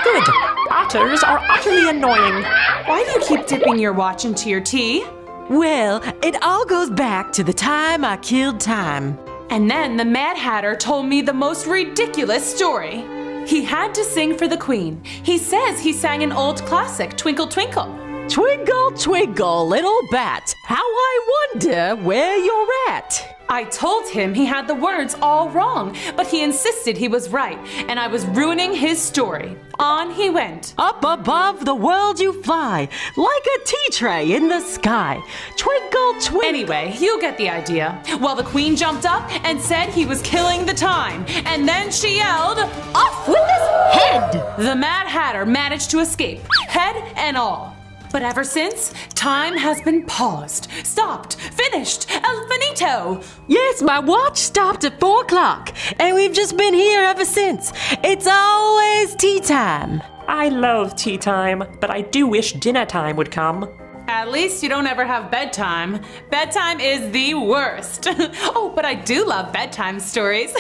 Good. Otters are utterly annoying. Why do you keep dipping your watch into your tea? Well, it all goes back to the time I killed time. And then the Mad Hatter told me the most ridiculous story. He had to sing for the queen. He says he sang an old classic, Twinkle Twinkle. Twinkle, twinkle, little bat, how I wonder where you're at. I told him he had the words all wrong, but he insisted he was right, and I was ruining his story. On he went. Up above the world you fly, like a tea tray in the sky. Twinkle, twinkle. Anyway, you get the idea. Well, the queen jumped up and said he was killing the time, and then she yelled, off with his head! The Mad Hatter managed to escape, head and all. But ever since, time has been paused, stopped, finished, el finito. Yes, my watch stopped at 4 o'clock, and we've just been here ever since. It's always tea time. I love tea time, but I do wish dinner time would come. At least you don't ever have bedtime. Bedtime is the worst. Oh, but I do love bedtime stories.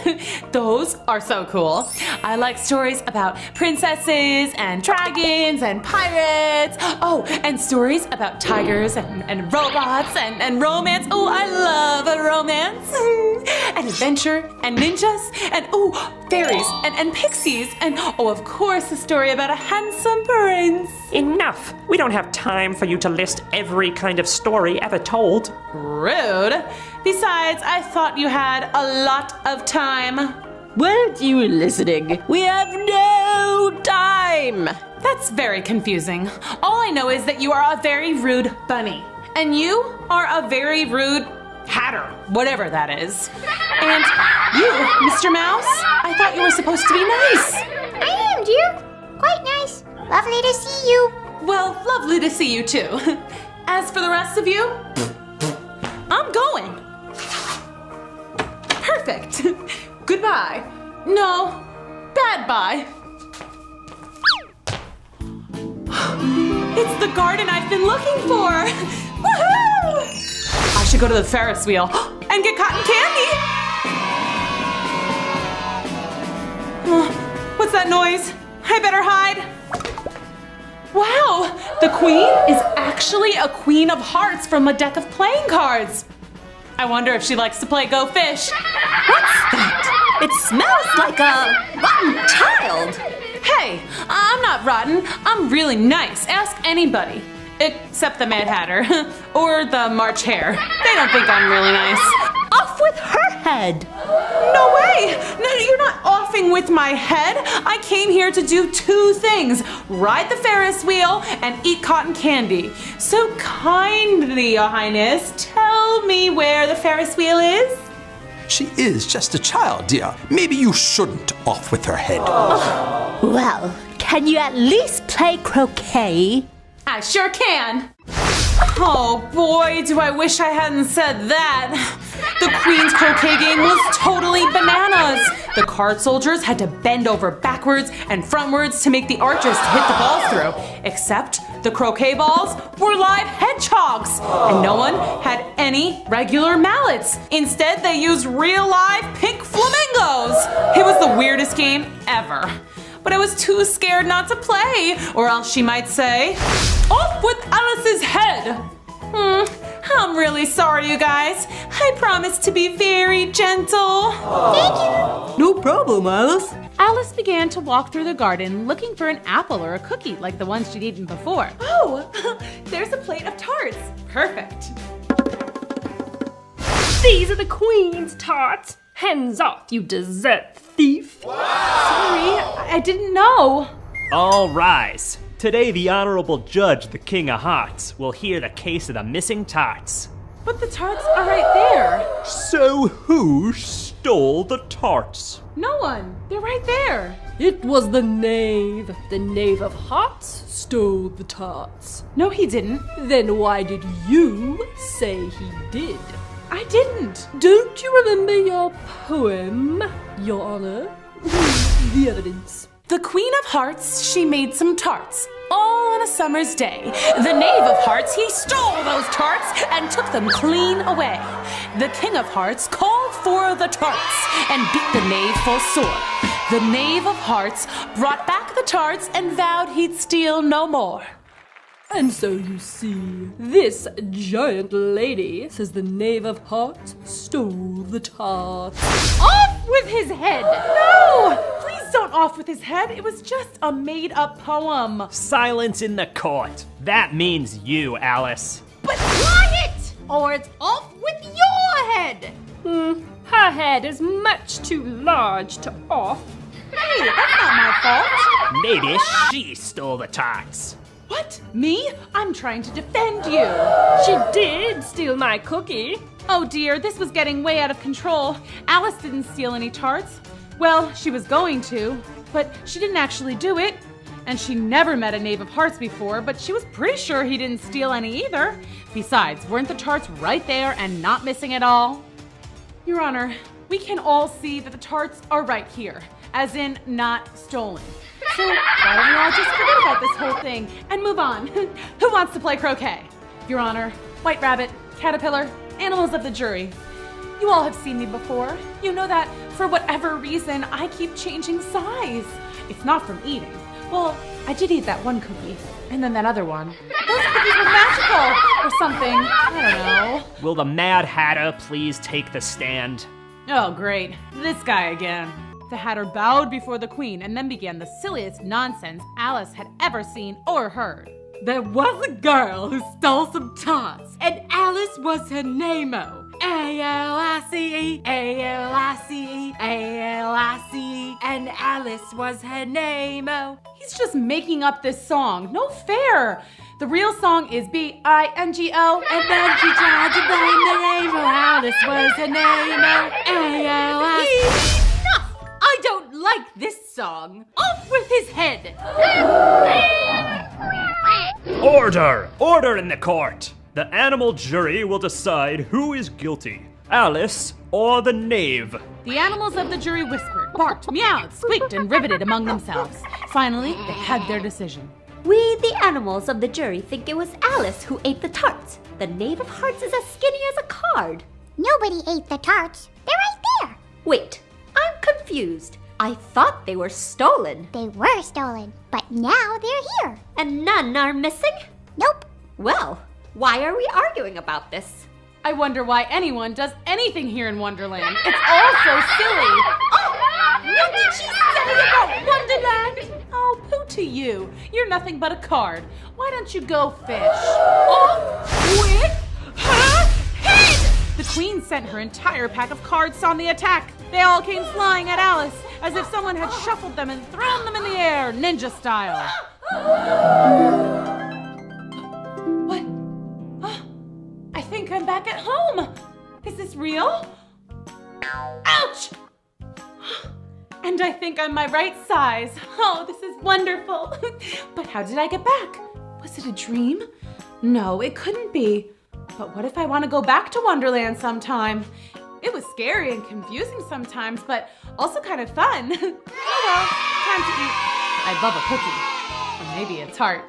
Those are so cool. I like stories about princesses and dragons and pirates. Oh, and stories about tigers and robots and romance. Oh, I love a romance. And adventure and ninjas and fairies and pixies. And of course, a story about a handsome prince. Enough! We don't have time for you to list every kind of story ever told. Rude. Besides, I thought you had a lot of time. Weren't you listening? We have no time! That's very confusing. All I know is that you are a very rude bunny. And you are a very rude hatter, whatever that is. And you, Mr. Mouse, I thought you were supposed to be nice. I am, dear. Quite nice. Lovely to see you. Well, lovely to see you too. As for the rest of you, I'm going. Perfect. Goodbye. No, bad bye. It's the garden I've been looking for. Woohoo! I should go to the Ferris wheel and get cotton candy. What's that noise? I better hide. Wow, the queen is actually a queen of hearts from a deck of playing cards. I wonder if she likes to play Go Fish. What's that? It smells like a rotten child. Hey, I'm not rotten. I'm really nice. Ask anybody. Except the Mad Hatter. Or the March Hare. They don't think I'm really nice. Off with her head. No way! No, you're not offing with my head. I came here to do two things. Ride the Ferris wheel and eat cotton candy. So kindly, Your Highness, tell me where the Ferris wheel is? She is just a child, dear. Maybe you shouldn't off with her head. Well, can you at least play croquet? I sure can. Oh boy, do I wish I hadn't said that. The Queen's croquet game was totally bananas. The card soldiers had to bend over backwards and frontwards to make the archers to hit the balls through. Except the croquet balls were live hedgehogs, and no one had any regular mallets. Instead, they used real live pink flamingos. It was the weirdest game ever. But I was too scared not to play, or else she might say, "Off with Alice's head!" I'm really sorry, you guys. I promised to be very gentle. Thank you. No problem, Alice. Alice began to walk through the garden looking for an apple or a cookie like the ones she'd eaten before. Oh, there's a plate of tarts. Perfect. These are the Queen's tarts. Hands off, you dessert thief. Sorry, I didn't know. All rise. Today, the Honorable Judge, the King of Hearts, will hear the case of the missing tarts. But the tarts are right there. So who stole the tarts? No one. They're right there. It was the knave. The knave of hearts stole the tarts. No, he didn't. Then why did you say he did? I didn't. Don't you remember your poem, Your Honor? The evidence. The Queen of Hearts, she made some tarts, all on a summer's day. The Knave of Hearts, he stole those tarts and took them clean away. The King of Hearts called for the tarts and beat the Knave full sore. The Knave of Hearts brought back the tarts and vowed he'd steal no more. And so you see, this giant lady says the Knave of Hearts stole the tarts. Off with his head! No! Please don't off with his head. It was just a made-up poem. Silence in the court. That means you, Alice. But quiet! Or it's off with your head! Her head is much too large to off. Hey, that's not my fault. Maybe she stole the tarts. What? Me? I'm trying to defend you. She did steal my cookie. Oh dear, this was getting way out of control. Alice didn't steal any tarts. Well, she was going to, but she didn't actually do it. And she never met a Knave of Hearts before, but she was pretty sure he didn't steal any either. Besides, weren't the tarts right there and not missing at all? Your Honor, we can all see that the tarts are right here, as in not stolen. So why don't we all just forget about this whole thing and move on? Who wants to play croquet? Your Honor, White Rabbit, Caterpillar, animals of the jury. You all have seen me before. You know that for whatever reason, I keep changing size. It's not from eating. Well, I did eat that one cookie, and then that other one. Those cookies were magical or something. I don't know. Will the Mad Hatter please take the stand? Oh, great. This guy again. The Hatter bowed before the Queen and then began the silliest nonsense Alice had ever seen or heard. There was a girl who stole some tarts, and Alice was her name-o. A-L-I-C-E, A-L-I-C-E, A-L-I-C-E, and Alice was her name-o. He's just making up this song. No fair. The real song is B-I-N-G-O. And then she tried to blame the name, Alice was her name-o. A-L-I-C-E. Enough! I don't like this song. Off with his head! Order! Order in the court! The animal jury will decide who is guilty, Alice or the knave. The animals of the jury whispered, barked, meowed, squeaked, and riveted among themselves. Finally, they had their decision. We, the animals of the jury, think it was Alice who ate the tarts. The Knave of Hearts is as skinny as a card. Nobody ate the tarts. They're right there. Wait, I'm confused. I thought they were stolen. They were stolen, but now they're here. And none are missing? Nope. Well, why are we arguing about this? I wonder why anyone does anything here in Wonderland. It's all so silly. Oh, what did she say about Wonderland? Oh, pooh to you. You're nothing but a card. Why don't you go fish? Off with her head! The Queen sent her entire pack of cards on the attack. They all came flying at Alice, as if someone had shuffled them and thrown them in the air, ninja style. What? Oh, I think I'm back at home. Is this real? Ouch! And I think I'm my right size. Oh, this is wonderful. But how did I get back? Was it a dream? No, it couldn't be. But what if I want to go back to Wonderland sometime? It was scary and confusing sometimes, but also kind of fun. Oh well, time to eat. I love a cookie. Or maybe a tart.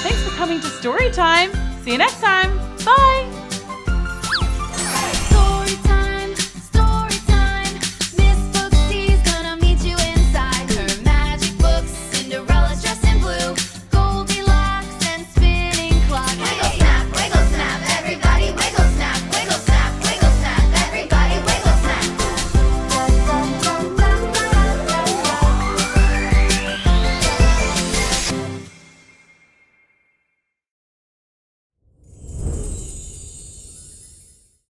Thanks for coming to Storytime. See you next time. Bye.